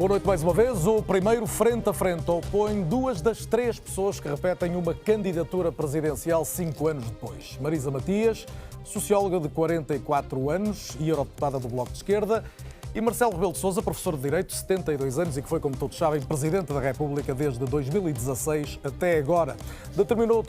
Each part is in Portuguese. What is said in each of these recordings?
Boa noite mais uma vez. O primeiro frente a frente opõe duas das três pessoas que repetem uma candidatura presidencial 5 anos depois. Marisa Matias, socióloga de 44 anos e eurodeputada do Bloco de Esquerda, e Marcelo Rebelo de Sousa, professor de Direito, 72 anos e que foi, como todos sabem, Presidente da República desde 2016 até agora. Determinou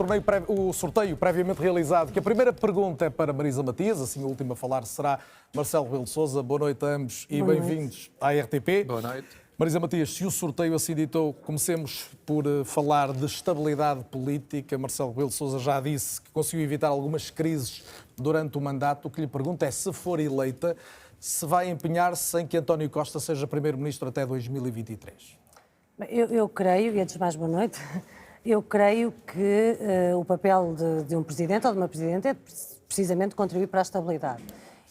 o sorteio previamente realizado que a primeira pergunta é para Marisa Matias, assim o último a falar será Marcelo Rebelo de Sousa. Boa noite a ambos e bem-vindos à RTP. Boa noite. Marisa Matias, se o sorteio assim ditou, comecemos por falar de estabilidade política. Marcelo Rebelo de Sousa já disse que conseguiu evitar algumas crises durante o mandato. O que lhe pergunto é, se for eleita, se vai empenhar-se em que António Costa seja Primeiro-Ministro até 2023? Eu creio, e antes de mais boa noite, eu creio que o papel de um Presidente ou de uma Presidente é precisamente contribuir para a estabilidade.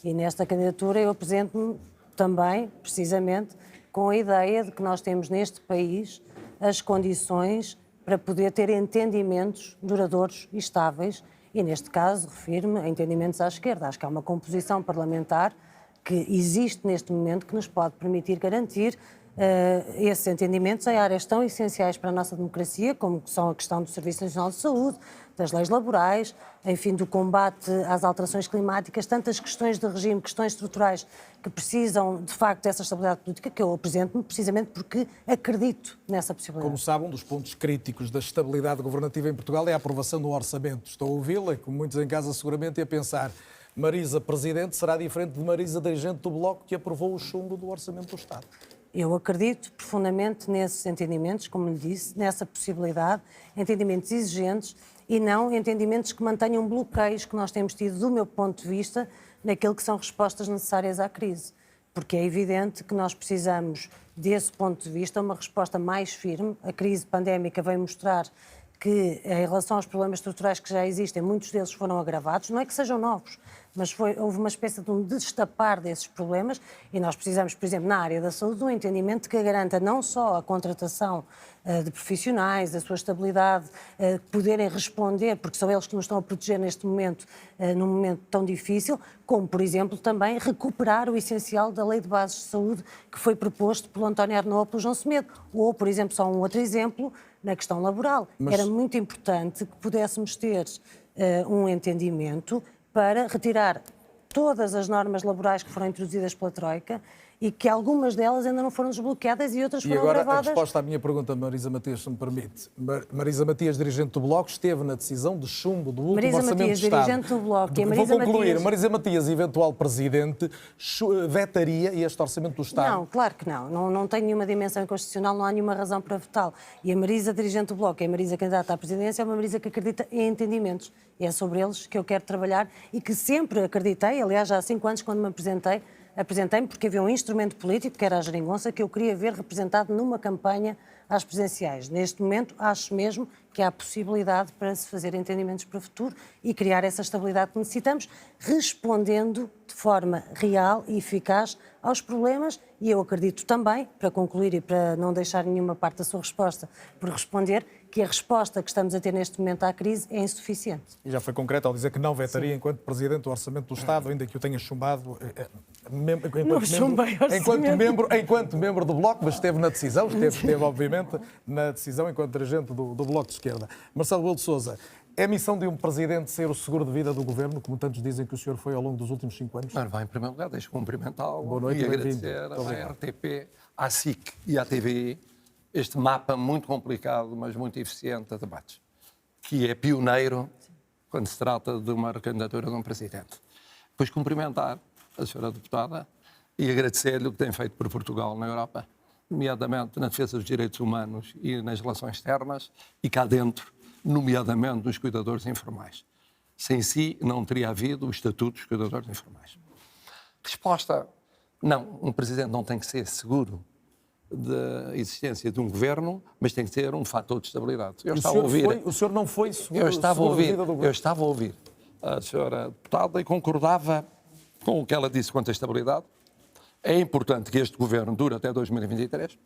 E nesta candidatura eu apresento-me também, precisamente, com a ideia de que nós temos neste país as condições para poder ter entendimentos duradouros e estáveis, e neste caso refiro-me a entendimentos à esquerda. Acho que há uma composição parlamentar que existe neste momento que nos pode permitir garantir esses entendimentos em áreas tão essenciais para a nossa democracia, como são a questão do Serviço Nacional de Saúde, das leis laborais, enfim, do combate às alterações climáticas, tantas questões de regime, questões estruturais que precisam, de facto, dessa estabilidade política, que eu apresento-me precisamente porque acredito nessa possibilidade. Como sabe, um dos pontos críticos da estabilidade governativa em Portugal é a aprovação do orçamento. Estou a ouvi-la, como muitos em casa seguramente, e a pensar: Marisa Presidente será diferente de Marisa dirigente do Bloco que aprovou o chumbo do Orçamento do Estado? Eu acredito profundamente nesses entendimentos, como lhe disse, nessa possibilidade, entendimentos exigentes e não entendimentos que mantenham bloqueios que nós temos tido, do meu ponto de vista, naquilo que são respostas necessárias à crise. Porque é evidente que nós precisamos, desse ponto de vista, uma resposta mais firme. A crise pandémica veio mostrar que, em relação aos problemas estruturais que já existem, muitos deles foram agravados. Não é que sejam novos, mas houve uma espécie de um destapar desses problemas e nós precisamos, por exemplo, na área da saúde, de um entendimento que garanta não só a contratação de profissionais, a sua estabilidade, poderem responder, porque são eles que nos estão a proteger neste momento, num momento tão difícil, como, por exemplo, também recuperar o essencial da Lei de Bases de Saúde que foi proposto pelo António Arnaud ou pelo João Semedo. Ou, por exemplo, só um outro exemplo, na questão laboral. Era muito importante que pudéssemos ter um entendimento para retirar todas as normas laborais que foram introduzidas pela Troika e que algumas delas ainda não foram desbloqueadas e outras foram agravadas. E agora agravadas. a resposta à minha pergunta, Marisa Matias, se me permite. Marisa Matias, dirigente do Bloco, esteve na decisão de chumbo do último Orçamento de Estado. Marisa Matias, dirigente do Bloco, e a Marisa Vou concluir. Matias... Marisa Matias, eventual Presidente, vetaria este Orçamento do Estado? Não, claro que não. Não tem nenhuma dimensão constitucional, não há nenhuma razão para vetá-lo. E a Marisa, dirigente do Bloco, e a Marisa candidata à presidência, é uma Marisa que acredita em entendimentos. E é sobre eles que eu quero trabalhar e que sempre acreditei, aliás, já há 5 anos, quando me apresentei-me porque havia um instrumento político, que era a geringonça, que eu queria ver representado numa campanha às presidenciais. Neste momento, acho mesmo que há possibilidade para se fazer entendimentos para o futuro e criar essa estabilidade que necessitamos, respondendo de forma real e eficaz aos problemas. E eu acredito também, para concluir e para não deixar nenhuma parte da sua resposta por responder, que a resposta que estamos a ter neste momento à crise é insuficiente. E já foi concreto ao dizer que não vetaria enquanto Presidente do Orçamento do Estado, ainda que o tenha chumbado enquanto membro do Bloco, mas esteve na decisão, esteve obviamente na decisão enquanto dirigente do Bloco de Esquerda. Marcelo Rebelo de Sousa, é missão de um Presidente ser o seguro de vida do Governo, como tantos dizem que o senhor foi ao longo dos últimos 5 anos? Em primeiro lugar, deixo cumprimentá-lo. Boa noite e agradecer à RTP, à SIC e à TVI este mapa muito complicado, mas muito eficiente de debates, que é pioneiro quando se trata de uma recandidatura de um Presidente. Depois cumprimentar a senhora deputada e agradecer-lhe o que tem feito por Portugal na Europa, nomeadamente na defesa dos direitos humanos e nas relações externas, e cá dentro, nomeadamente nos cuidadores informais. Sem si não teria havido o Estatuto dos Cuidadores Informais. Resposta: não, um Presidente não tem que ser seguro da existência de um governo, mas tem que ter um fator de estabilidade. O senhor não foi seguro? Eu estava a ouvir a senhora deputada e concordava com o que ela disse quanto à estabilidade. É importante que este governo dure até 2023.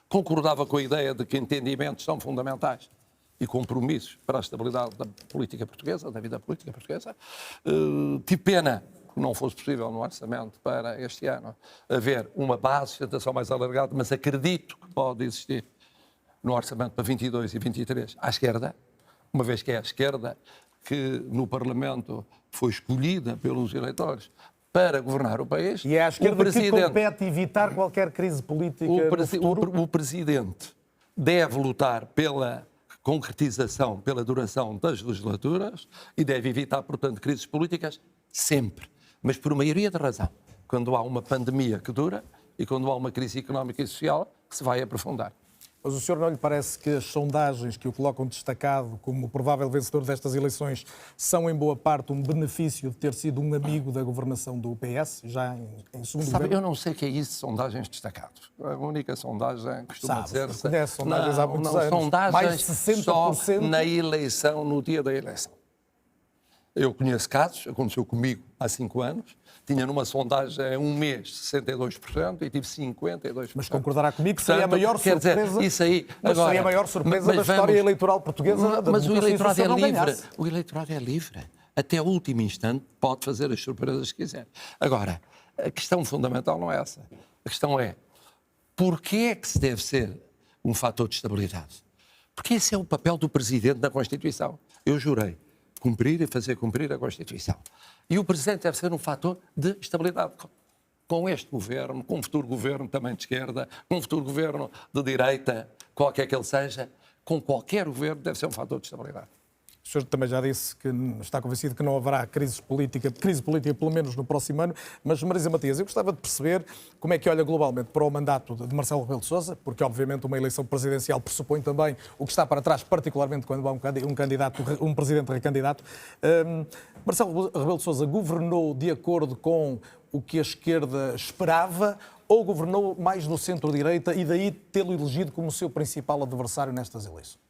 Concordava com a ideia de que entendimentos são fundamentais e compromissos para a estabilidade da política portuguesa, da vida política portuguesa. Tive pena que não fosse possível no orçamento para este ano haver uma base de sustentação mais alargada, mas acredito que pode existir no orçamento para 22 e 23 à esquerda, uma vez que é a esquerda que no Parlamento foi escolhida pelos eleitores para governar o país. E é à esquerda que compete evitar qualquer crise política no futuro? O Presidente deve lutar pela concretização, pela duração das legislaturas e deve evitar, portanto, crises políticas sempre, mas por maioria de razão, quando há uma pandemia que dura e quando há uma crise económica e social que se vai aprofundar. Mas o senhor não lhe parece que as sondagens que o colocam destacado como provável vencedor destas eleições são, em boa parte, um benefício de ter sido um amigo da governação do PS, já em segundo Sabe, governo? eu não sei o que é isso de sondagens destacados. A única sondagem costuma dizer-se... Conhece sondagens há muitos anos. Sondagens Mais de 60%. só na eleição, no dia da eleição. Eu conheço casos, aconteceu comigo há 5 anos, tinha numa sondagem um mês 62% e tive 52%. Mas concordará comigo que seria a maior surpresa, dizer, isso aí, mas agora, seria a maior surpresa da história eleitoral portuguesa. Mas o eleitorado é livre. Ganhasse. O eleitorado é livre. Até o último instante pode fazer as surpresas que quiser. Agora, a questão fundamental não é essa. A questão é, porquê é que se deve ser um fator de estabilidade? Porque esse é o papel do Presidente na Constituição. Eu jurei cumprir e fazer cumprir a Constituição. E o Presidente deve ser um fator de estabilidade. Com este governo, com um futuro governo também de esquerda, com um futuro governo de direita, qualquer que ele seja, com qualquer governo deve ser um fator de estabilidade. O senhor também já disse que está convencido que não haverá crise política pelo menos no próximo ano, mas Marisa Matias, eu gostava de perceber como é que olha globalmente para o mandato de Marcelo Rebelo de Sousa, porque obviamente uma eleição presidencial pressupõe também o que está para trás, particularmente quando há um presidente recandidato. Marcelo Rebelo de Sousa governou de acordo com o que a esquerda esperava ou governou mais no centro-direita e daí tê-lo elegido como seu principal adversário nestas eleições?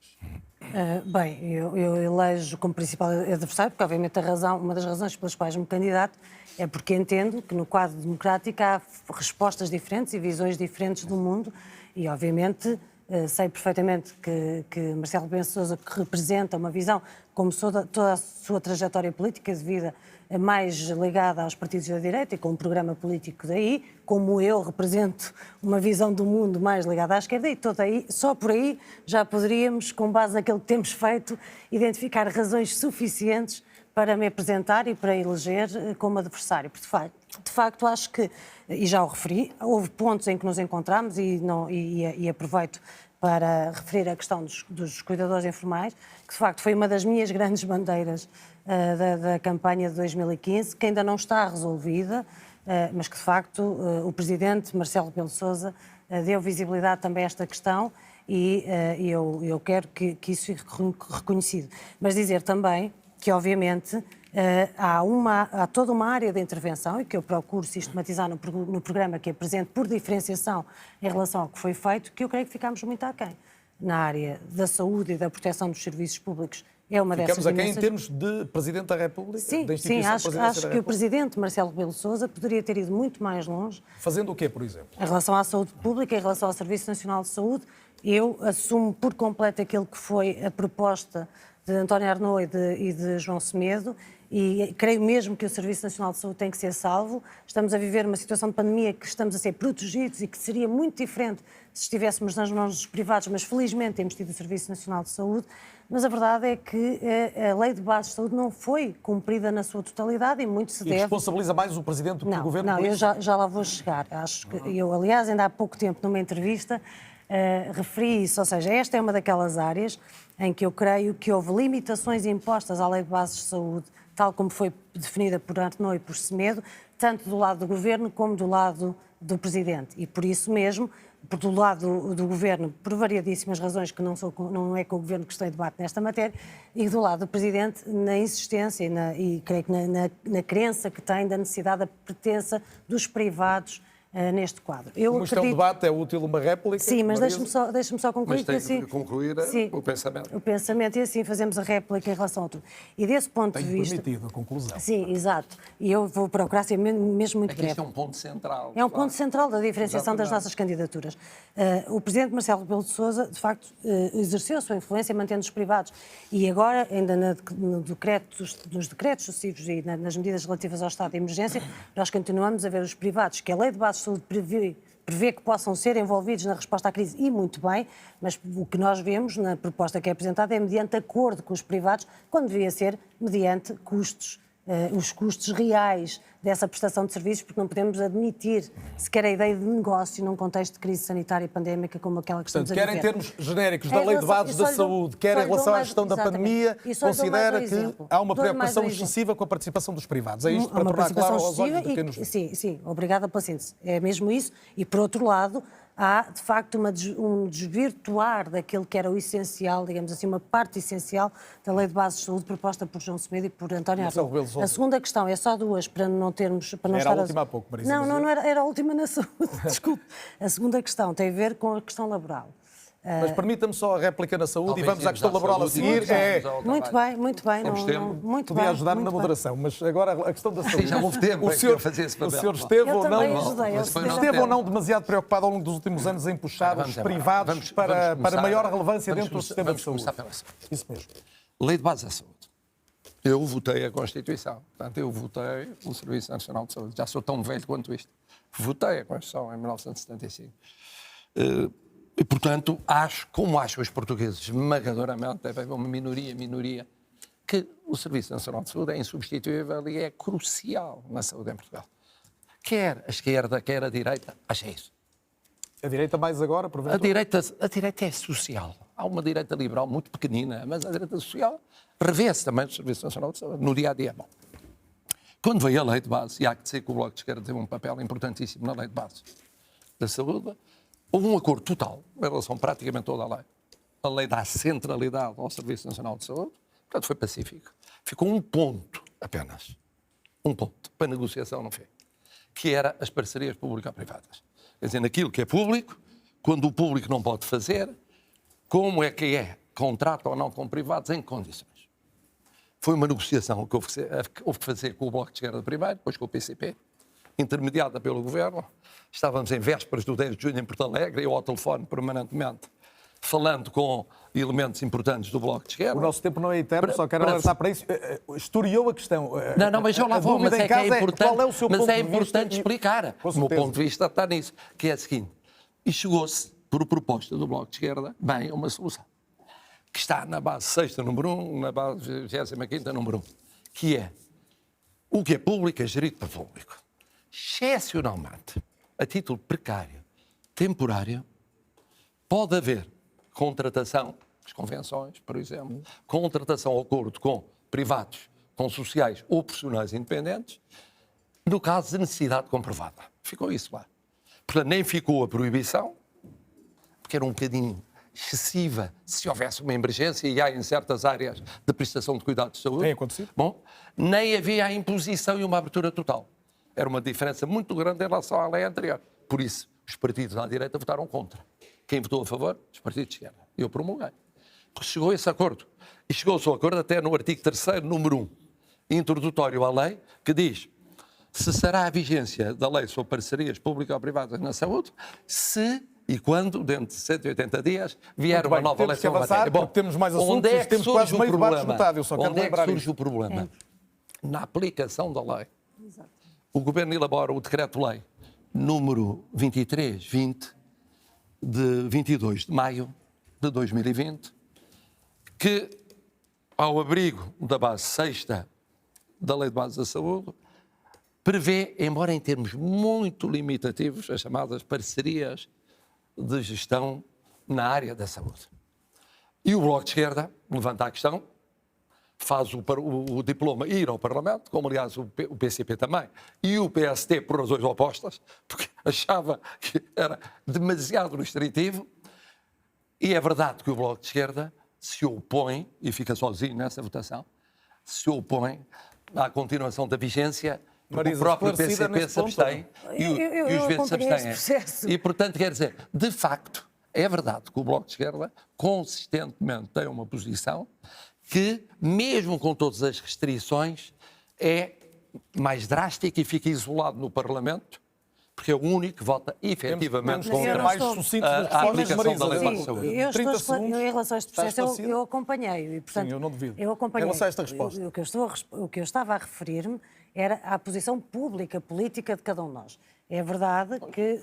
Bem, eu elejo como principal adversário, porque obviamente uma das razões pelas quais me candidato é porque entendo que no quadro democrático há respostas diferentes e visões diferentes do mundo e obviamente sei perfeitamente que Marcelo Rebelo de Sousa representa uma visão, como toda a sua trajetória política de vida, mais ligada aos partidos da direita e com um programa político daí, como eu represento uma visão do mundo mais ligada à esquerda e só por aí já poderíamos, com base naquilo que temos feito, identificar razões suficientes para me apresentar e para eleger como adversário. De facto, acho que, e já o referi, houve pontos em que nos encontramos e aproveito para referir a questão dos cuidadores informais, que de facto foi uma das minhas grandes bandeiras da campanha de 2015, que ainda não está resolvida, mas que de facto o Presidente Marcelo Rebelo de Sousa deu visibilidade também a esta questão e eu quero que isso fique reconhecido. Mas dizer também que obviamente há toda uma área de intervenção e que eu procuro sistematizar no programa que apresento por diferenciação em relação ao que foi feito, que eu creio que ficámos muito aquém. Na área da saúde e da proteção dos serviços públicos é uma dessas dimensões. Ficamos aquém em termos de Presidente da República? Sim, acho que o Presidente Marcelo Rebelo de Sousa poderia ter ido muito mais longe. Fazendo o quê, por exemplo? Em relação à saúde pública, em relação ao Serviço Nacional de Saúde, eu assumo por completo aquilo que foi a proposta de António Arnaud e de João Semedo e creio mesmo que o Serviço Nacional de Saúde tem que ser salvo. Estamos a viver uma situação de pandemia que estamos a ser protegidos e que seria muito diferente se estivéssemos nas mãos dos privados, mas felizmente temos tido o Serviço Nacional de Saúde. Mas a verdade é que a Lei de Bases de Saúde não foi cumprida na sua totalidade e muito se deve... E responsabiliza mais o Presidente do que o Governo? Não, eu já lá vou chegar. Acho que eu, aliás, ainda há pouco tempo, numa entrevista, referi isso. Ou seja, esta é uma daquelas áreas em que eu creio que houve limitações impostas à Lei de Bases de Saúde, tal como foi definida por Arnaud e por Semedo, tanto do lado do Governo como do lado do Presidente. E por isso mesmo, do lado do Governo, por variadíssimas razões, que não é com o Governo que estou em debate nesta matéria, e do lado do Presidente, na insistência e creio que na crença que tem da necessidade da pertença dos privados neste quadro. Como isto é um debate, é útil uma réplica? Sim, mas Marisa? deixe-me só concluir. Mas tem assim, que concluir sim, o pensamento. O pensamento, e assim fazemos a réplica em relação a tudo. E desse ponto de Tenho vista... permitido a conclusão. Sim, exato. E eu vou procurar ser mesmo muito É que breve. isto é um ponto central. É um claro. ponto central da diferenciação das Exatamente. nossas candidaturas. O Presidente Marcelo Rebelo de Sousa, de facto, exerceu a sua influência mantendo os privados. E agora, ainda nos decretos sucessivos e nas medidas relativas ao estado de emergência, nós continuamos a ver os privados, que a Lei de Bases de Saúde prevê que possam ser envolvidos na resposta à crise, e muito bem, mas o que nós vemos na proposta que é apresentada é mediante acordo com os privados, quando devia ser mediante custos, os custos reais dessa prestação de serviços, porque não podemos admitir sequer a ideia de negócio num contexto de crise sanitária e pandémica como aquela que estamos a viver. Quer em termos genéricos da Lei de Bases da Saúde, quer em relação à gestão da pandemia, considera que há uma preocupação excessiva com a participação dos privados. É isto para tornar claro aos olhos de quem nos vê. Sim, obrigada pela síntese. É mesmo isso. E, por outro lado, há, de facto, um desvirtuar daquilo que era o essencial, digamos assim, uma parte essencial da Lei de Bases de Saúde proposta por João Semedo e por António Arruda. A segunda questão, é só duas, para não termos... Para não era estar a última há pouco, Marisa. Não era a última na saúde, desculpe. A segunda questão tem a ver com a questão laboral. Mas permita-me só a réplica na saúde Talvez e vamos à questão laboral a seguir. Muito bem. Muito Podia bem, ajudar-me na muito bem. moderação, mas agora a questão da saúde. Já houve tempo o em que senhor, eu fazia esse papel. o senhor esteve Eu ou também não, ajudei, esteve ou não demasiado preocupado ao longo dos últimos anos em puxar os privados para maior relevância dentro do sistema de saúde? Vamos começar pela saúde. Isso mesmo. Lei de Bases da Saúde. Eu votei a Constituição. Portanto, eu votei o Serviço Nacional de Saúde. Já sou tão velho quanto isto. Votei a Constituição em 1975. E, portanto, como acham os portugueses, esmagadoramente, deve haver uma minoria, que o Serviço Nacional de Saúde é insubstituível e é crucial na saúde em Portugal. Quer a esquerda, quer a direita, acha isso. A direita mais agora, A porventura? direita é social. Há uma direita liberal muito pequenina, mas a direita social revê-se também no Serviço Nacional de Saúde, no dia-a-dia. Bom, quando veio a Lei de Base, e há que dizer que o Bloco de Esquerda teve um papel importantíssimo na Lei de Base da Saúde, houve um acordo total em relação a praticamente toda a lei. A lei dá centralidade ao Serviço Nacional de Saúde, portanto foi pacífico. Ficou um ponto apenas, um ponto, para negociação no fim, que era as parcerias público-privadas. Quer dizer, naquilo que é público, quando o público não pode fazer, como é que é? Contrato ou não com privados, em que condições? Foi uma negociação que houve que fazer com o Bloco de Esquerda primeiro, depois com o PCP, intermediada pelo Governo. Estávamos em vésperas do 10 de junho em Porto Alegre, eu ao telefone permanentemente, falando com elementos importantes do Bloco de Esquerda. O nosso tempo não é eterno, só quero alertar para isso. Historiou a questão. Não, mas eu lá vou, mas é que é importante, qual é o seu ponto de vista explicar. O meu ponto de vista está nisso, que é o seguinte, e chegou-se, por proposta do Bloco de Esquerda, bem, a uma solução, que está na base 6ª, número 1, na base 25ª, número 1, que é, o que é público é gerido para público. Excepcionalmente, a título precário, temporário, pode haver contratação, as convenções, por exemplo, contratação ao acordo com privados, com sociais ou profissionais independentes, no caso de necessidade comprovada. Ficou isso lá. Portanto, nem ficou a proibição, porque era um bocadinho excessiva se houvesse uma emergência, e há em certas áreas de prestação de cuidados de saúde. Tem acontecido. Bom, nem havia a imposição e uma abertura total. Era uma diferença muito grande em relação à lei anterior. Por isso, os partidos à direita votaram contra. Quem votou a favor? Os partidos de esquerda. Eu promulguei. Chegou esse acordo. E chegou-se ao acordo até no artigo 3º, número 1, introdutório à lei, que diz: cessará a vigência da lei sobre parcerias público-privadas na saúde se e quando, dentro de 180 dias, vier uma nova lei sobre a matéria. Bom, temos mais assuntos, onde é que temos quase surge meio o debate problema? esgotado, eu só quero Onde é que lembrar surge isto. o problema? Na aplicação da lei. O Governo elabora o Decreto-Lei número 2320 de 22 de maio de 2020, que, ao abrigo da base 6ª da Lei de Bases da Saúde, prevê, embora em termos muito limitativos, as chamadas parcerias de gestão na área da saúde. E o Bloco de Esquerda levanta a questão, faz o diploma ir ao Parlamento, como aliás o PCP também, e o PST por razões opostas, porque achava que era demasiado restritivo, e é verdade que o Bloco de Esquerda se opõe, e fica sozinho nessa votação, se opõe à continuação da vigência Porque Marisa, o próprio esclarecida PCP nesse se ponto, abstém e os eu verdes se acompanhei este abstêm. processo. E, portanto, quer dizer, de facto, é verdade que o Bloco de Esquerda consistentemente tem uma posição que, mesmo com todas as restrições, é mais drástica e fica isolado no Parlamento, porque é o único que vota efetivamente Temos que ser contra mais sucintos nas a respostas, aplicação da Marisa. lei para a Sim, saúde. eu 30 estou segundos. em relação a este Está processo, esclarecido? eu acompanhei. E, portanto, Sim, eu não duvido. Eu acompanhei. Em relação a esta resposta. O que eu estava a referir-me era à posição pública, política de cada um de nós. É verdade que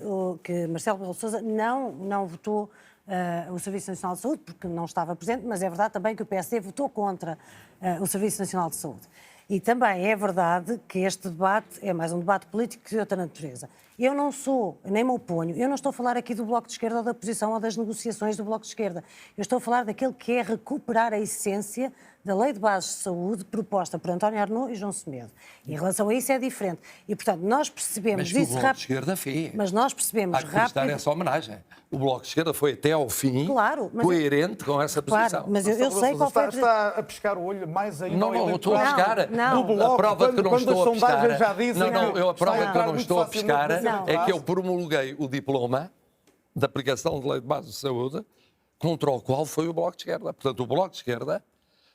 Marcelo Rebelo de Sousa não votou o Serviço Nacional de Saúde, porque não estava presente, mas é verdade também que o PSD votou contra o Serviço Nacional de Saúde. E também é verdade que este debate é mais um debate político que de outra natureza. Eu não sou, nem me oponho, eu não estou a falar aqui do Bloco de Esquerda ou da posição ou das negociações do Bloco de Esquerda. Eu estou a falar daquilo que é recuperar a essência da Lei de Bases de Saúde proposta por António Arnaud e João Semedo. Em relação a isso é diferente. E, portanto, nós percebemos Mas que o isso Bloco de rápido. Esquerda fez. Mas nós percebemos Há que prestar rápido. essa homenagem. O Bloco de Esquerda foi até ao fim Claro, mas coerente com essa Claro, posição. mas eu sei qual foi a Está a pescar o olho mais ainda Não, ao não, estou a eleitorado pescar. Não. do Bloco, A prova de que eu não quando estou a as sondagens pescar. já dizem Não, que a prova está de que eu não muito estou a facilmente pescar no é que eu prazo. promulguei o diploma de aplicação de lei de base de saúde contra o qual foi o Bloco de Esquerda. Portanto, o Bloco de Esquerda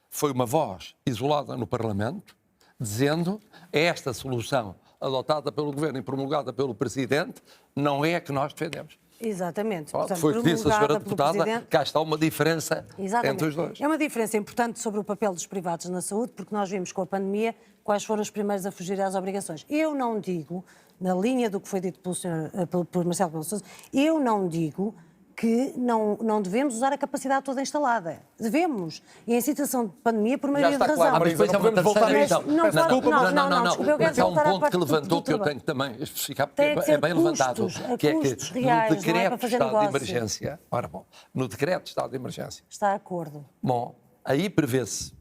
foi uma voz isolada no Parlamento, dizendo esta solução adotada pelo Governo e promulgada pelo Presidente não é a que nós defendemos. Exatamente. Portanto, Foi o que disse a senhora promulgada pelo deputada, Presidente. cá está uma diferença Exatamente. entre os dois. É uma diferença importante sobre o papel dos privados na saúde, porque nós vimos com a pandemia quais foram os primeiros a fugir às obrigações. Eu não digo, na linha do que foi dito por Marcelo Rebelo de Sousa, eu não digo que não devemos usar a capacidade toda instalada. Devemos. E em situação de pandemia, por maioria de está razão. claro, Mas depois Marisa, é uma não podemos terceira voltar a questão. isto. Não, desculpa, não, desculpa, eu quero Mas há um voltar à ponto que parte levantou do que eu trabalho. tenho que também especificar, porque Tem que é ser bem levantado, custos, que é que custos reais, no não é decreto para de fazer estado de negócio. emergência, ora bom, no decreto de estado de emergência, Está de acordo. bom, aí prevê-se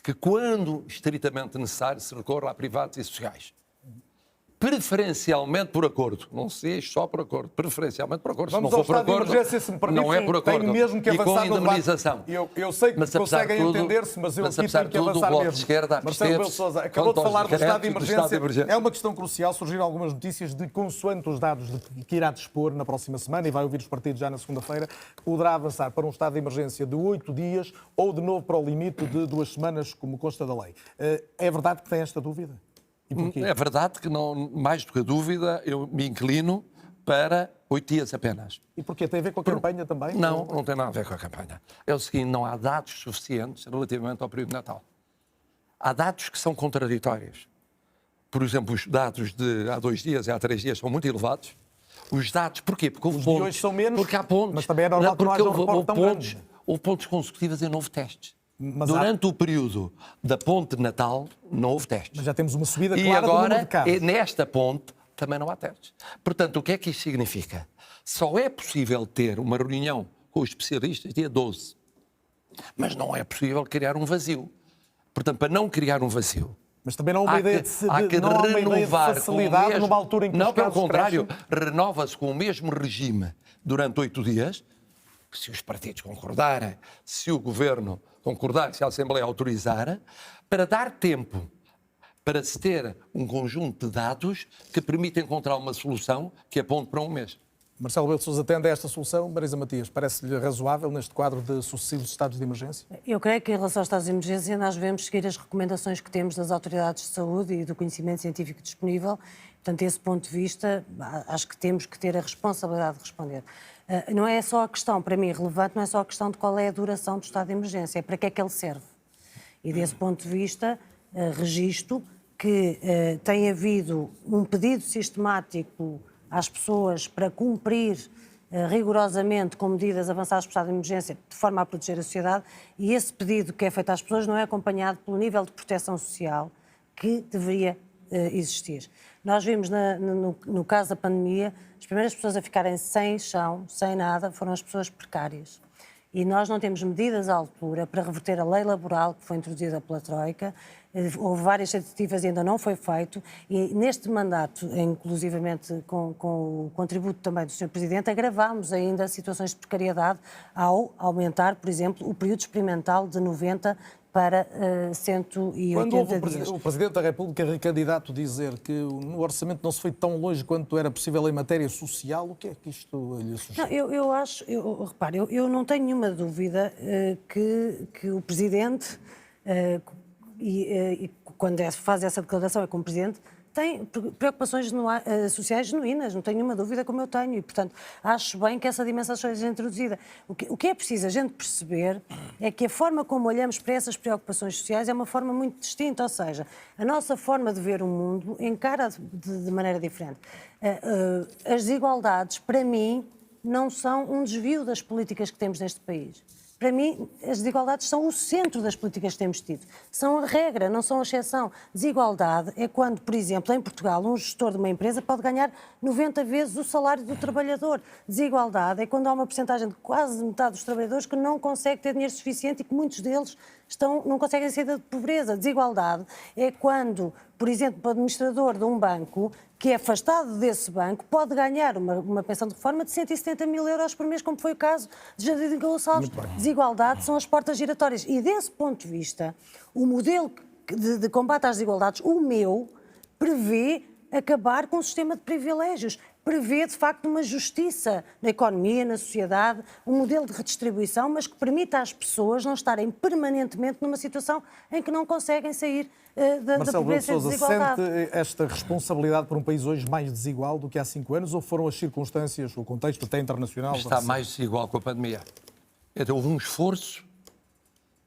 que quando estritamente necessário se recorra a privados e sociais. Preferencialmente por acordo. Não se diz só por acordo. Preferencialmente por acordo. Vamos se não ao for por estado de acordo, emergência, se me permite. não é por acordo. Tenho mesmo que e com avançar no debate. indemnização. Eu sei que Mas, apesar de conseguem tudo, entender-se, mas eu mas, aqui apesar tenho que de tudo, avançar o Bloco de mesmo. Esquerda Marcelo Rebelo de absteve-se Sousa acabou de quanto aos falar do estado de decretos do estado de emergência. emergência. É uma questão crucial. Surgiram algumas notícias de, consoante os dados que irá dispor na próxima semana, e vai ouvir os partidos já na segunda-feira, poderá avançar para um estado de emergência de 8 dias ou de novo para o limite de 2 semanas, como consta da lei. É verdade que tem esta dúvida? E porquê? É verdade que, não, mais do que a dúvida, eu me inclino para 8 dias apenas. E porquê? Tem a ver com a campanha também? Não, não tem nada a ver com a campanha. É o seguinte, não há dados suficientes relativamente ao período de Natal. Há dados que são contraditórios. Por exemplo, os dados de há 2 dias e há 3 dias são muito elevados. Os dados, porquê? Porque houve Os de pontos. hoje são menos, porque há pontos. mas também é normal que não porque haja um recorte tão pontos, grande. houve pontos consecutivos e não houve testes. Mas Durante o período da ponte de Natal, não houve testes. Mas já temos uma subida E clara do número agora, de casos. nesta ponte, também não há testes. Portanto, o que é que isto significa? Só é possível ter uma reunião com os especialistas dia 12. Mas não é possível criar um vazio. Portanto, para não criar um vazio, Mas também não há uma ideia há que não há uma ideia de renovar com o facilidade mesmo... numa altura em que Não, os pelo casos contrário, crescem. renova-se com o mesmo regime durante 8 dias, se os partidos concordarem, se o Governo concordar, se a Assembleia autorizar, para dar tempo para se ter um conjunto de dados que permita encontrar uma solução que aponte para um mês. Marcelo Rebelo de Sousa atende a esta solução. Marisa Matias, parece-lhe razoável neste quadro de sucessivos estados de emergência? Eu creio que em relação aos estados de emergência nós devemos seguir as recomendações que temos das autoridades de saúde e do conhecimento científico disponível. Portanto, desse ponto de vista, acho que temos que ter a responsabilidade de responder. Não é só a questão, para mim, relevante, não é só a questão de qual é a duração do estado de emergência, é para que é que ele serve. E desse ponto de vista, registro que tem havido um pedido sistemático às pessoas para cumprir rigorosamente com medidas avançadas para o estado de emergência de forma a proteger a sociedade, e esse pedido que é feito às pessoas não é acompanhado pelo nível de proteção social que deveria existir. Nós vimos no caso da pandemia, as primeiras pessoas a ficarem sem chão, sem nada, foram as pessoas precárias. E nós não temos medidas à altura para reverter a lei laboral que foi introduzida pela Troika. Houve várias tentativas e ainda não foi feito. E neste mandato, inclusivamente com o contributo também do Sr. Presidente, agravámos ainda situações de precariedade ao aumentar, por exemplo, o período experimental de 90 para Quando houve 180 dias. o Presidente da República recandidato dizer que no orçamento não se foi tão longe quanto era possível em matéria social, o que é que isto lhe suscita? Não, repare, eu não tenho nenhuma dúvida que o Presidente, quando faz essa declaração é como Presidente, tem preocupações sociais genuínas, não tenho nenhuma dúvida como eu tenho, e, portanto, acho bem que essa dimensão seja introduzida. O que é preciso a gente perceber é que a forma como olhamos para essas preocupações sociais é uma forma muito distinta, ou seja, a nossa forma de ver o mundo encara de maneira diferente. As desigualdades, para mim, não são um desvio das políticas que temos neste país. Para mim, as desigualdades são o centro das políticas que temos tido. São a regra, não são a exceção. Desigualdade é quando, por exemplo, em Portugal, um gestor de uma empresa pode ganhar 90 vezes o salário do trabalhador. Desigualdade é quando há uma porcentagem de quase metade dos trabalhadores que não consegue ter dinheiro suficiente e que muitos deles não conseguem sair da pobreza. Desigualdade é quando, por exemplo, o administrador de um banco que é afastado desse banco pode ganhar uma pensão de reforma de 170 mil euros por mês, como foi o caso de Jardim Gonçalves. Desigualdade são as portas giratórias. E desse ponto de vista, o modelo de combate às desigualdades, o meu, prevê acabar com o sistema de privilégios. Prevê, de facto, uma justiça na economia, na sociedade, um modelo de redistribuição, mas que permita às pessoas não estarem permanentemente numa situação em que não conseguem sair da pobreza e da desigualdade. Sente esta responsabilidade por um país hoje mais desigual do que há 5 anos, ou foram as circunstâncias, o contexto até internacional? Está mais desigual com a pandemia. Então, houve um esforço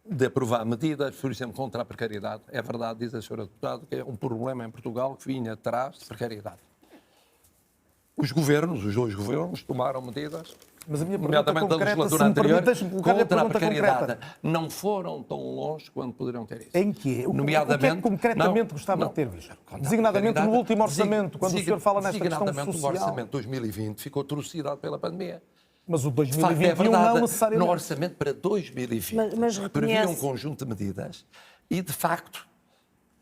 de aprovar medidas, por exemplo, contra a precariedade. É verdade, diz a senhora deputada, que é um problema em Portugal que vinha atrás de precariedade. Os dois governos, tomaram medidas, mas a minha pergunta nomeadamente da legislatura anterior, contra a precariedade. Não foram tão longe quanto poderiam ter isso. Em quê? Nomeadamente, o que é que concretamente gostava de ter visto? Designadamente no último orçamento, quando o senhor fala nesta questão social. Designadamente o orçamento de 2020 ficou atrocidade pela pandemia. Mas o De 2021 facto, é verdade, não necessariamente. No orçamento para 2020 mas previa um conjunto de medidas e, de facto,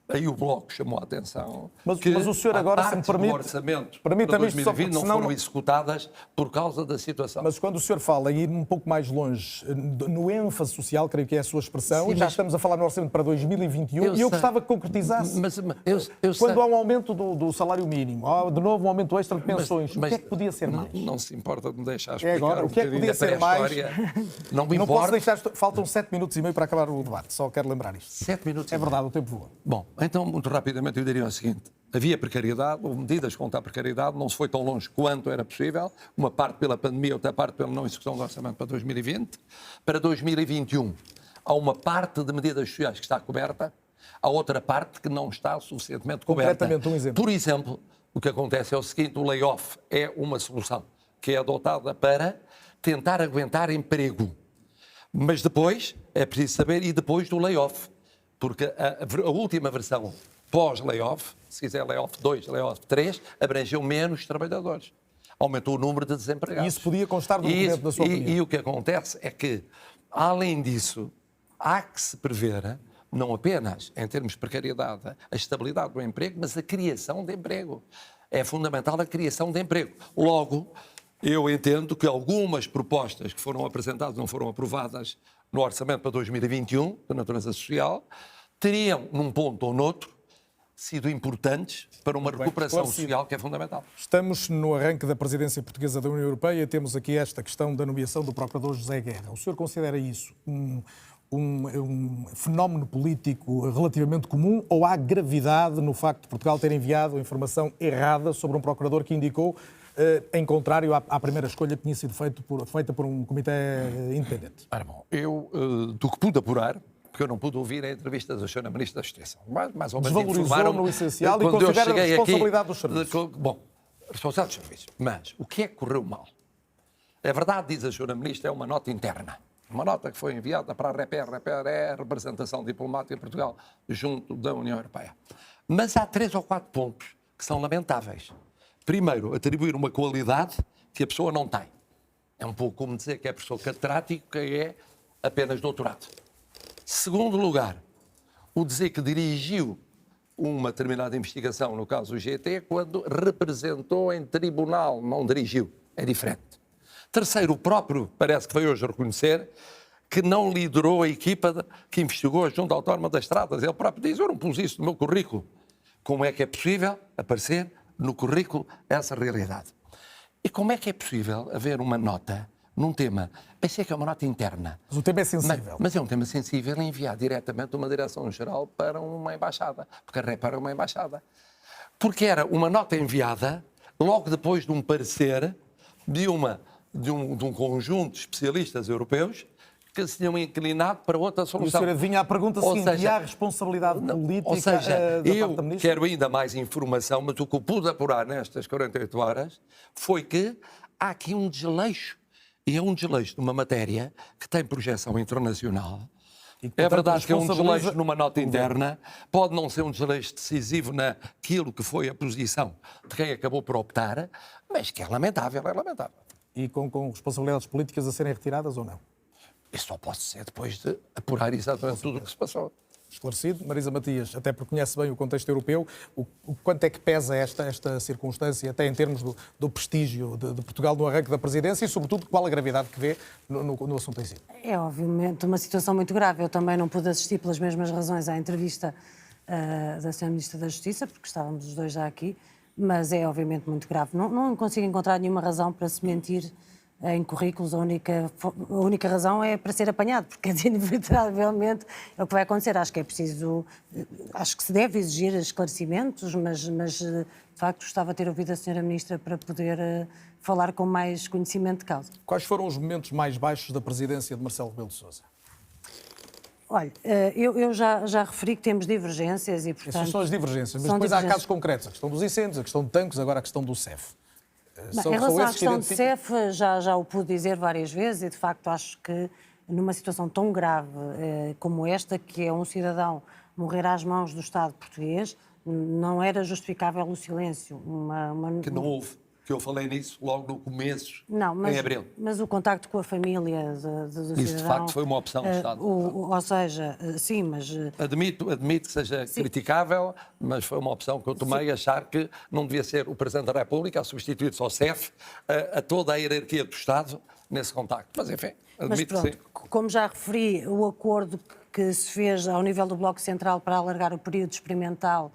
aí o Bloco chamou a atenção que mas o senhor agora, se me permite, do orçamento para para 2020 não senão foram executadas por causa da situação. Mas quando o senhor fala em ir um pouco mais longe, no ênfase social, creio que é a sua expressão, Sim, já estamos a falar no orçamento para 2021, e eu gostava que concretizasse. Quando há um aumento do salário mínimo, há de novo um aumento extra de pensões, o que é que podia ser mais? Não se importa de me deixar explicar. Agora, o que é que podia ser mais? Não me Não importa. posso deixar, faltam 7 minutos e meio para acabar o debate, só quero lembrar isto. 7 minutos É verdade, o tempo voa. Bom, então, muito rapidamente, eu diria o seguinte. Havia precariedade, houve medidas contra a precariedade, não se foi tão longe quanto era possível, uma parte pela pandemia, outra parte pela não execução do orçamento para 2020. Para 2021, há uma parte de medidas sociais que está coberta, há outra parte que não está suficientemente coberta. Concretamente, um exemplo. Por exemplo, o que acontece é o seguinte, o layoff é uma solução que é adotada para tentar aguentar emprego. Mas depois, é preciso saber, e depois do layoff, porque a última versão pós-layoff, se quiser layoff 2, layoff 3, abrangeu menos trabalhadores. Aumentou o número de desempregados. E isso podia constar no documento da sua opinião. E o que acontece é que, além disso, há que se prever, não apenas em termos de precariedade, a estabilidade do emprego, mas a criação de emprego. É fundamental a criação de emprego. Logo, eu entendo que algumas propostas que foram apresentadas, não foram aprovadas no orçamento para 2021, de natureza social, teriam, num ponto ou noutro, sido importantes para uma recuperação social que é fundamental. Estamos no arranque da presidência portuguesa da União Europeia e temos aqui esta questão da nomeação do procurador José Guerra. O senhor considera isso um fenómeno político relativamente comum ou há gravidade no facto de Portugal ter enviado informação errada sobre um procurador que indicou, em contrário à primeira escolha que tinha sido feita por um comitê independente? Ora bom, eu, do que pude apurar, porque eu não pude ouvir a entrevista da senhora Ministra da Justiça. Mais ou menos desvalorizou no essencial e considera a responsabilidade dos serviços. Bom, responsabilidade dos serviços. Mas o que é que correu mal? É verdade, diz a senhora Ministra, é uma nota interna. Uma nota que foi enviada para a REPER. A REPER é a representação diplomática de Portugal junto da União Europeia. Mas há 3 ou 4 pontos que são lamentáveis. Primeiro, atribuir uma qualidade que a pessoa não tem. É um pouco como dizer que é professor catedrático, que é apenas doutorado. Segundo lugar, o dizer que dirigiu uma determinada investigação, no caso do GT, quando representou em tribunal, não dirigiu. É diferente. Terceiro, o próprio, parece que foi hoje reconhecer, que não liderou a equipa que investigou a Junta Autónoma das Estradas. Ele próprio diz, eu não pus isso no meu currículo. Como é que é possível aparecer no currículo essa realidade? E como é que é possível haver uma nota num tema? Pensei que é uma nota interna. Mas o tema é sensível. Mas é um tema sensível enviar diretamente uma direção-geral para uma embaixada. Porque a REP era uma embaixada. Porque era uma nota enviada logo depois de um parecer de um conjunto de especialistas europeus que se tinham inclinado para outra E o solução. senhor adivinha a pergunta seguinte, seja, e há responsabilidade política ou seja, da parte eu da ministra? quero ainda mais informação, mas o que eu pude apurar nestas 48 horas foi que há aqui um desleixo. E é um desleixo de uma matéria que tem projeção internacional. E, É portanto, verdade que é um responsabiliza desleixo numa nota interna, pode não ser um desleixo decisivo naquilo que foi a posição de quem acabou por optar, mas que é lamentável, é lamentável. E com responsabilidades políticas a serem retiradas ou não? Isso só pode ser depois de apurar exatamente tudo o que se passou. Esclarecido. Marisa Matias, até porque conhece bem o contexto europeu, o quanto é que pesa esta circunstância, até em termos do prestígio de Portugal no arranque da presidência e, sobretudo, qual a gravidade que vê no assunto em si? É, obviamente, uma situação muito grave. Eu também não pude assistir pelas mesmas razões à entrevista da Sra. Ministra da Justiça, porque estávamos os dois já aqui, mas é, obviamente, muito grave. Não consigo encontrar nenhuma razão para se mentir em currículos. A única razão é para ser apanhado, porque inevitavelmente é o que vai acontecer. Acho que é preciso, acho que se deve exigir esclarecimentos, mas de facto gostava de ter ouvido a Sra. Ministra para poder falar com mais conhecimento de causa. Quais foram os momentos mais baixos da presidência de Marcelo Rebelo de Sousa? Olha, eu já referi que temos divergências e, portanto... Essas são as divergências, mas são depois há divergências. casos concretos, a questão dos incêndios, a questão de tanques, agora a questão do CEF. Em relação à questão do CEF, já o pude dizer várias vezes e, de facto, acho que numa situação tão grave como esta, que é um cidadão morrer às mãos do Estado português, não era justificável o silêncio. Que não houve. Que eu falei nisso logo no começo, não, em abril. Mas o contacto com a família do cidadão... Isso, de facto, foi uma opção do Estado. Ou seja, sim, mas... Admito que seja criticável, mas foi uma opção que eu tomei, achar que não devia ser o Presidente da República a substituir-se ao CEF, a toda a hierarquia do Estado nesse contacto. Mas, enfim, admito que sim. Como já referi, o acordo que se fez ao nível do Bloco Central para alargar o período experimental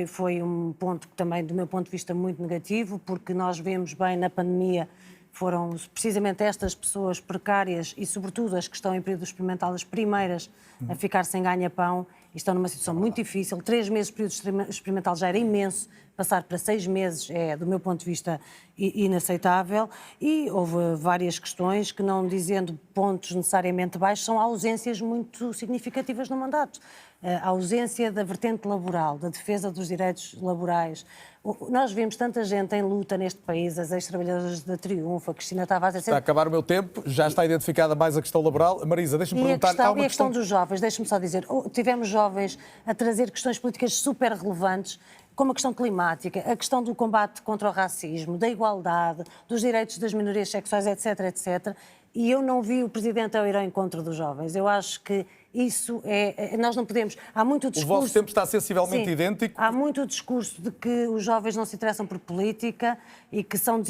foi um ponto que também, do meu ponto de vista, muito negativo, porque nós vemos bem na pandemia, foram precisamente estas pessoas precárias e, sobretudo, as que estão em período experimental, as primeiras a ficar sem ganha-pão e estão numa situação muito difícil. 3 meses de período experimental já era imenso, passar para 6 meses é, do meu ponto de vista, inaceitável. E houve várias questões que, não dizendo pontos necessariamente baixos, são ausências muito significativas no mandato. A ausência da vertente laboral, da defesa dos direitos laborais. Nós vimos tanta gente em luta neste país, as ex-trabalhadoras da Triunfo, a Cristina Tavares... Está a acabar o meu tempo, já está identificada mais a questão laboral. Marisa, deixa-me perguntar... E a questão dos jovens, deixa-me só dizer, tivemos jovens a trazer questões políticas super relevantes, como a questão climática, a questão do combate contra o racismo, da igualdade, dos direitos das minorias sexuais, etc, etc. E eu não vi o Presidente a ir ao encontro dos jovens. Eu acho que isso nós não podemos... Há muito discurso... O vosso tempo está sensivelmente idêntico. Há muito discurso de que os jovens não se interessam por política e que são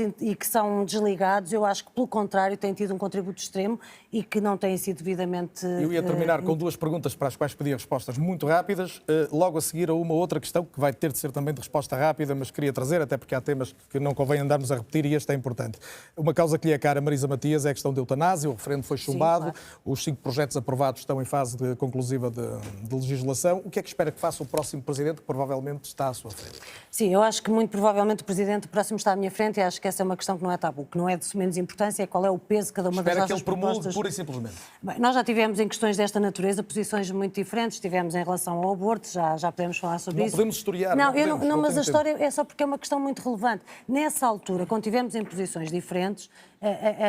desligados. Eu acho que, pelo contrário, têm tido um contributo extremo e que não têm sido devidamente... Eu ia terminar com 2 perguntas para as quais pedi respostas muito rápidas. Logo a seguir a uma outra questão, que vai ter de ser também de resposta rápida, mas queria trazer, até porque há temas que não convém andarmos a repetir e este é importante. Uma causa que lhe é cara, Marisa Matias, é a questão da eutanásia. O referendo foi chumbado. Sim, claro. Os 5 projetos aprovados estão em fase conclusiva de legislação. O que é que espera que faça o próximo Presidente, que provavelmente está à sua frente? Sim, eu acho que muito provavelmente o Presidente próximo está à minha frente e acho que essa é uma questão que não é tabu, que não é de menos importância, é qual é o peso de cada uma das nossas propostas. Espera que ele promulgue pura e simplesmente. Bem, nós já tivemos em questões desta natureza posições muito diferentes, tivemos em relação ao aborto, já podemos falar sobre isso. Não podemos historiar. Não, mas a história é só porque é uma questão muito relevante. Nessa altura, quando tivemos em posições diferentes,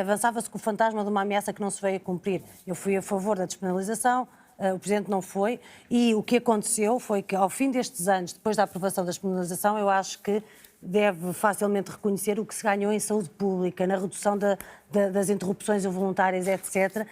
avançava-se com o fantasma de uma ameaça que não se veio a cumprir. Eu fui a favor da despenalização, o Presidente não foi, e o que aconteceu foi que, ao fim destes anos, depois da aprovação da despenalização, eu acho que deve facilmente reconhecer o que se ganhou em saúde pública, na redução das interrupções involuntárias, etc.,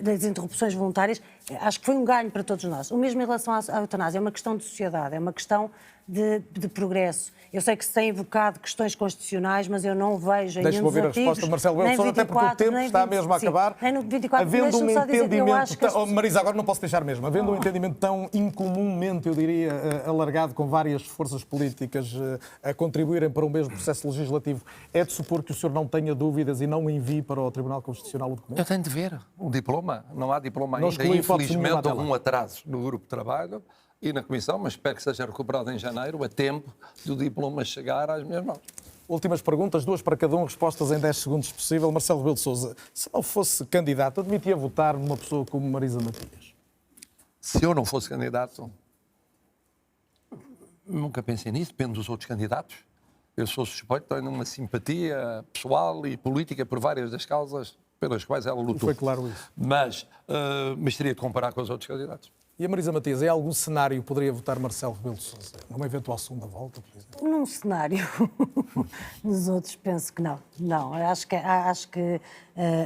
das interrupções voluntárias, acho que foi um ganho para todos nós. O mesmo em relação à eutanásia, é uma questão de sociedade, é uma questão de progresso. Eu sei que se tem evocado questões constitucionais, mas eu não vejo em nenhum dos artigos... Deixe-me ouvir a resposta de Marcelo Rebelo de Sousa, até porque o tempo está mesmo a acabar. Nem no 24, havendo um entendimento... que Marisa, agora não posso deixar mesmo. Havendo um entendimento tão incomumente, eu diria, alargado, com várias forças políticas a contribuírem para o mesmo processo legislativo, é de supor que o senhor não tenha dúvidas e não envie para o Tribunal Constitucional o documento? Eu tenho de ver o diploma. Não há diploma Não ainda. exclui hipótese nenhuma Infelizmente, até lá. houve um atraso no grupo de trabalho e na Comissão, mas espero que seja recuperado em janeiro, a tempo do diploma chegar às minhas mãos. Últimas perguntas, 2 para cada um, respostas em 10 segundos se possível. Marcelo Rebelo de Sousa, se não fosse candidato, admitia votar numa pessoa como Marisa Matias? Se eu não fosse candidato, nunca pensei nisso, depende dos outros candidatos. Eu sou suspeito, tenho uma simpatia pessoal e política por várias das causas pelas quais ela lutou. Foi claro isso. Mas teria de comparar com os outros candidatos. E a Marisa Matias, em algum cenário poderia votar Marcelo Rebelo de Sousa? Numa eventual segunda volta, por exemplo? Num cenário. Nos outros penso que não. Não, acho que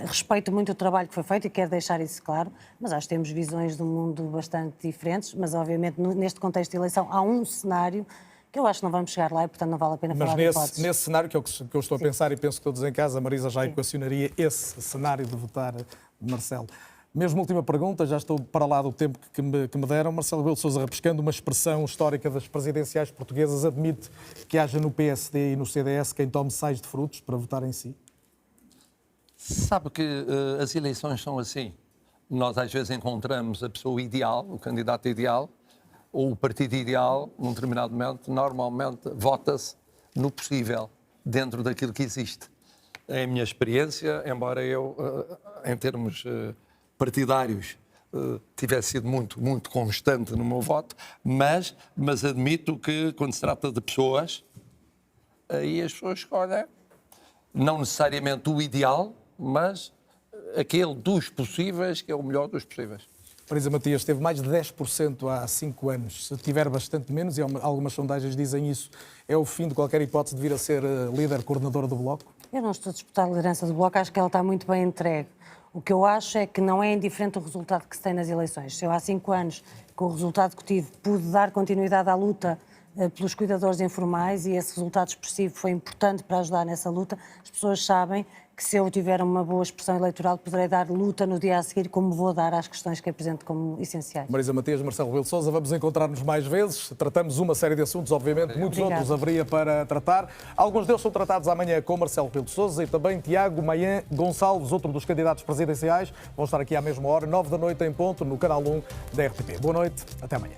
respeito muito o trabalho que foi feito e quero deixar isso claro, mas acho que temos visões do mundo bastante diferentes, mas obviamente neste contexto de eleição há um cenário que eu acho que não vamos chegar lá e, portanto, não vale a pena falar de hipóteses. Mas nesse cenário que eu estou a pensar e penso que todos em casa, a Marisa já equacionaria esse cenário de votar Marcelo. Mesmo última pergunta, já estou para lá do tempo que me deram. Marcelo Rebelo de Sousa, repescando uma expressão histórica das presidenciais portuguesas, admite que haja no PSD e no CDS quem tome sais de frutos para votar em si? Sabe que as eleições são assim. Nós às vezes encontramos a pessoa ideal, o candidato ideal, ou o partido ideal, num determinado momento, normalmente vota-se no possível, dentro daquilo que existe. É a minha experiência, embora eu, em termos partidários, tivesse sido muito constante no meu voto, mas admito que, quando se trata de pessoas, aí as pessoas escolhem, não necessariamente o ideal, mas aquele dos possíveis, que é o melhor dos possíveis. Marisa Matias teve mais de 10% há 5 anos. Se tiver bastante menos, e algumas sondagens dizem isso, é o fim de qualquer hipótese de vir a ser líder coordenadora do Bloco? Eu não estou a disputar a liderança do Bloco, acho que ela está muito bem entregue. O que eu acho é que não é indiferente o resultado que se tem nas eleições. Se eu há 5 anos, com o resultado que tive, pude dar continuidade à luta pelos cuidadores informais e esse resultado expressivo foi importante para ajudar nessa luta, as pessoas sabem que se eu tiver uma boa expressão eleitoral poderei dar luta no dia a seguir, como vou dar às questões que apresento como essenciais. Marisa Matias, Marcelo Rebelo de Sousa, vamos encontrar-nos mais vezes. Tratamos uma série de assuntos, obviamente, muitos outros haveria para tratar. Alguns deles são tratados amanhã com Marcelo Rebelo de Sousa e também Tiago Maia Gonçalves, outro dos candidatos presidenciais. Vão estar aqui à mesma hora, 9 da noite em ponto, no Canal 1 da RTP. Boa noite, até amanhã.